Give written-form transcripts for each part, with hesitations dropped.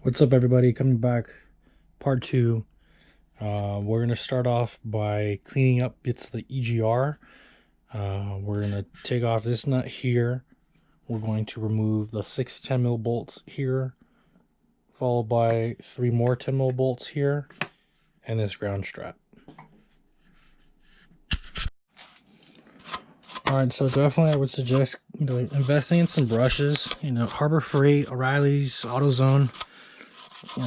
What's up, everybody? Coming back, part two. We're gonna start off by cleaning up bits of the EGR. We're gonna take off this nut here. We're going to remove the 6 10mm bolts here, followed by 3 more 10mm bolts here, and this ground strap. Alright, so definitely I would suggest investing in some brushes. Harbor Freight, O'Reilly's, AutoZone.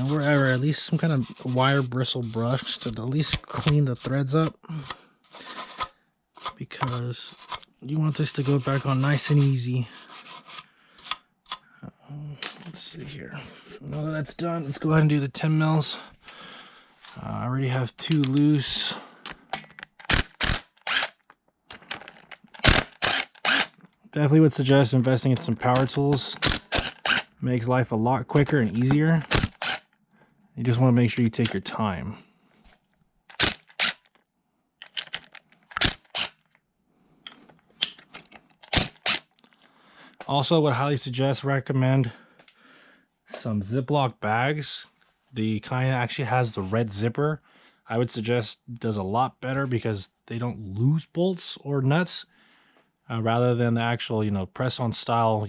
Wherever, at least some kind of wire bristle brush to at least clean the threads up, because you want this to go back on nice and easy. Let's see here. Now that that's done, let's go ahead and do the 10 mils. I already have 2 loose. Definitely would suggest investing in some power tools. Makes life a lot quicker and easier. You just want to make sure you take your time. Also, would highly recommend some Ziploc bags. The kind that actually has the red zipper, I would suggest, does a lot better because they don't lose bolts or nuts, rather than the actual, press-on style,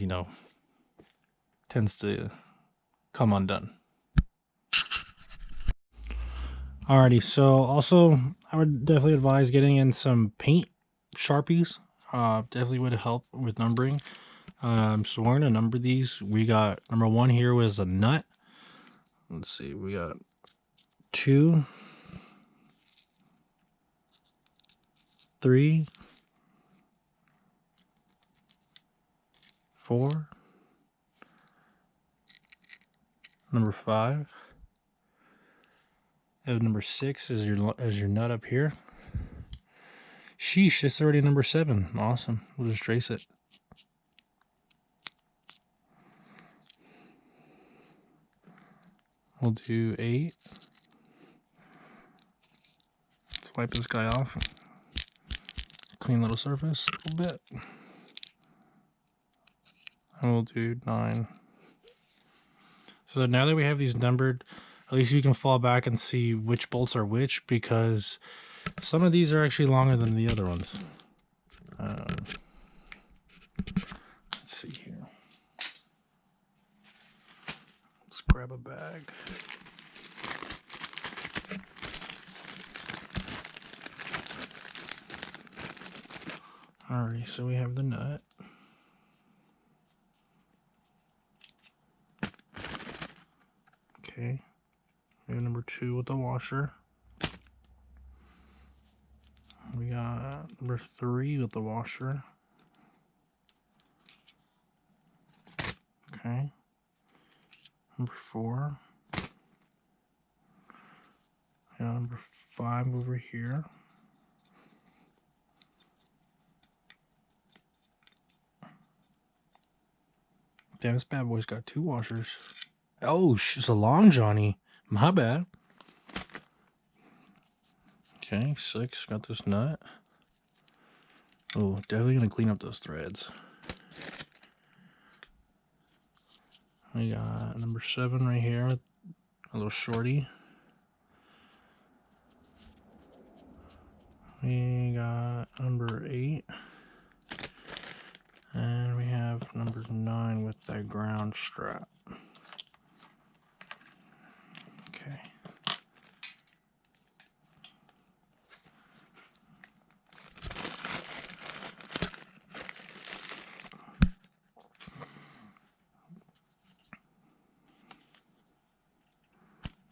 tends to come undone. Alrighty, so also I would definitely advise getting in some paint Sharpies. Definitely would help with numbering. So we're gonna number these. We got number 1 here was a nut. Let's see, we got 2, 3, 4, number 5. And number 6 is your nut up here. Sheesh, it's already number 7. Awesome. We'll just trace it. We'll do 8. Let's wipe this guy off. Clean little surface a little bit. And we'll do 9. So now that we have these numbered, at least we can fall back and see which bolts are which, because some of these are actually longer than the other ones. Let's see here. Let's grab a bag. Alright, so we have the nut. Okay. We have number 2 with the washer. We got number 3 with the washer. Okay. Number 4. We got number 5 over here. Damn, this bad boy's got 2 washers. Oh, it's a long Johnny. My bad. Okay, 6. Got this nut. Oh, definitely gonna clean up those threads. We got number 7 right here, a little shorty. We got number 8. And we have number 9 with that ground strap. Okay.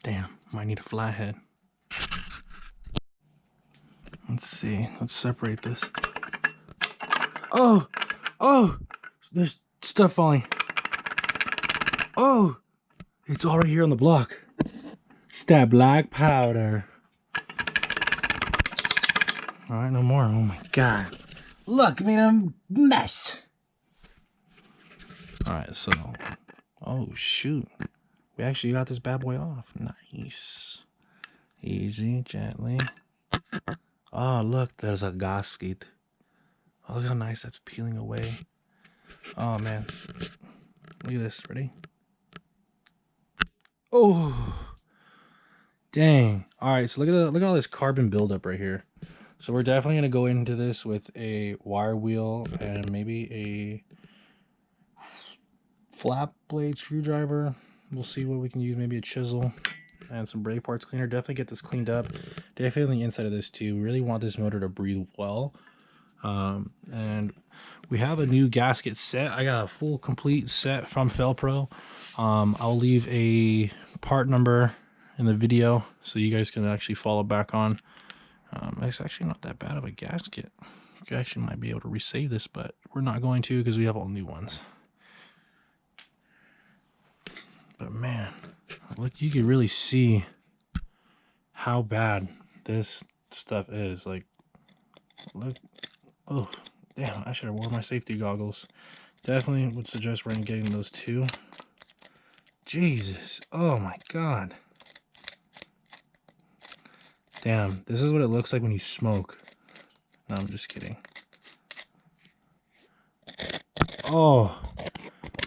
Damn, might need a flathead. Let's see, let's separate this. Oh, there's stuff falling. Oh, it's already here on the block. It's that black powder. All right, no more. Oh my God. Look, I mean, I'm a mess. All right, so, oh shoot. We actually got this bad boy off. Nice. Easy, gently. Oh, look, there's a gasket. Oh, look how nice that's peeling away. Oh, man. Look at this. Ready? Oh, dang. All right, so look at all this carbon buildup right here. So we're definitely gonna go into this with a wire wheel and maybe a flat blade screwdriver. We'll see what we can use, maybe a chisel and some brake parts cleaner. Definitely get this cleaned up. Definitely on the inside of this too. We really want this motor to breathe well. And we have a new gasket set. I got a full complete set from Felpro. I'll leave a part number in the video so you guys can actually follow back on. It's actually not that bad of a gasket. You actually might be able to resave this, but we're not going to because we have all new ones. But man, look, you can really see how bad this stuff is. Like, look, oh, damn, I should have worn my safety goggles. Definitely would suggest we're getting those too. Jesus, oh my God. Damn, this is what it looks like when you smoke. No, I'm just kidding. Oh,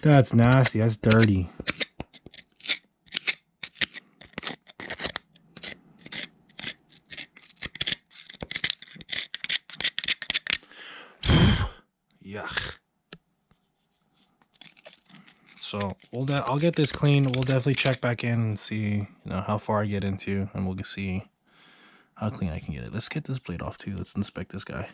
that's nasty, that's dirty. Yuck. So I'll get this clean. We'll definitely check back in and see, how far I get into, and we'll see how clean I can get it. Let's get this blade off too. Let's inspect this guy.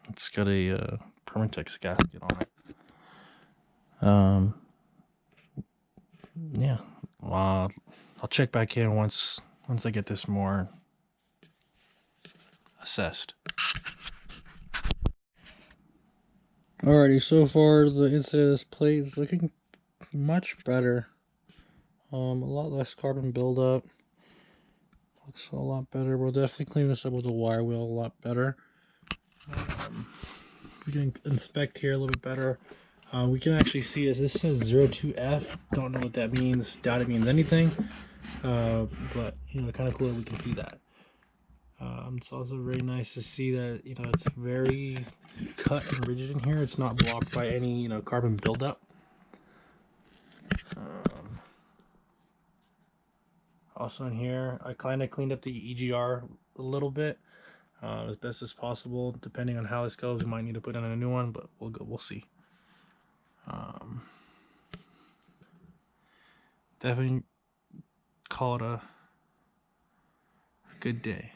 It's got a Permatex gasket on it. Yeah. I'll check back in once I get this more assessed. Alrighty, so far the inside of this plate is looking much better. A lot less carbon buildup. Looks a lot better. We'll definitely clean this up with a wire wheel a lot better. If we can inspect here a little bit better, we can actually see as this says 02F. Don't know what that means. Doubt it means anything. But kind of cool that we can see that. It's also very nice to see that it's very cut and rigid in here. It's not blocked by any carbon buildup. Also in here, I kind of cleaned up the EGR a little bit, as best as possible. Depending on how this goes, we might need to put in a new one, but we'll see. Definitely call it a good day.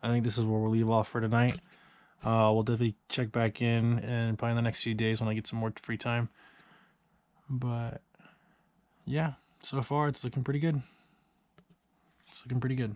I think this is where we'll leave off for tonight. We'll definitely check back in and probably in the next few days when I get some more free time. But yeah, so far it's looking pretty good. It's looking pretty good.